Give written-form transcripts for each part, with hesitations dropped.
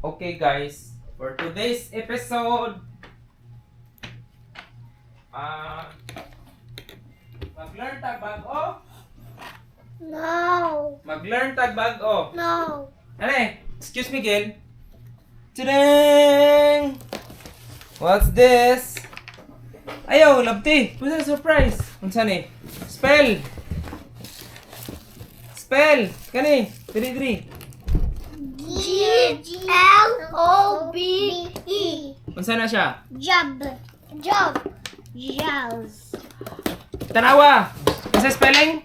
Okay guys, for today's episode, mag-learn tag bag-o? No. Mag-learn tag bag-o. No. Ano eh? Excuse me, Gil. Tadang! What's this? Ayaw, labti. What's the surprise? Unsa ni? Spell! Spell! Kani? Diri. G-L-O-B-E. Unsa na siya? Job. Jobs. Tanawa! Kasi spelling?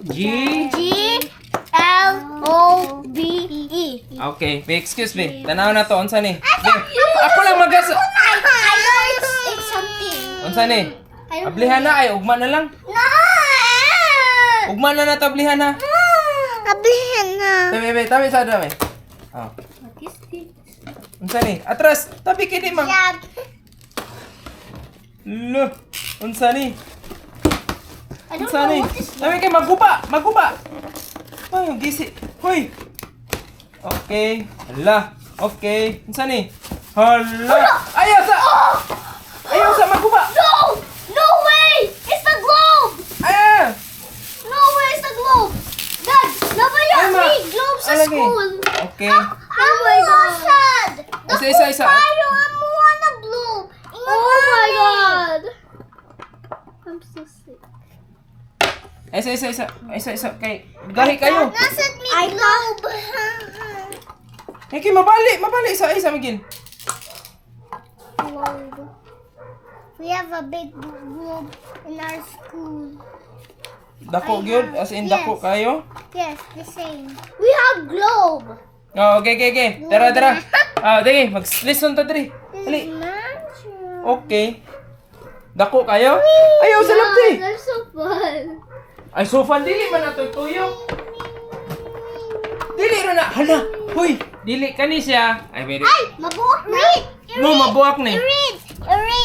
G... G-L-O-B-E. Okay, excuse me. Tanaw na to. Unsa ni? Ako lang mag-asa. I know it's something. Unsa ni? Ablihan na ay. Ugma na lang. No! Ugma na na tablihan na. Ablihan na. Tabi sa dami. Oh. What is this? Unsa ni? Atras. Tabi kini mang. Job. Lo. Unsa ni? I don't Unsa know ni? what is Tabi kay maguba. Ay, gisi. Hoy. Okay. Hala. Okay. Unsa ni? Hala. Ayaw sa. Ayaw sa maguba. No! No way! It's the globe! Ah. No way, it's the globe! Dad, nabayaan Ay, ma. may globe sa Alagi. school! Okay. Oh my God! Isa. Tayo, amo na globe! Oh my God! I'm so sick. Isa. Kay, gahi kayo. Nasaan may globe? Kay, mabali. Isa, Miguel. Globe. We have a big globe in our school. Dako gyud, as in dako Yes. kayo. Yes, the same. We have globe! Oh, okay. Tara. Dili, mag-listen ta diri. Dali. Natural. Okay. Dako kayo? Ayaw sa labti. They're so fun. Ay, so fun dili man ato tuyo. Dili ra na. Hala. Hoy, dili kani siya. Ay, very. Ay! Mabuhat! Read! No, mabuak ni. Read! Read!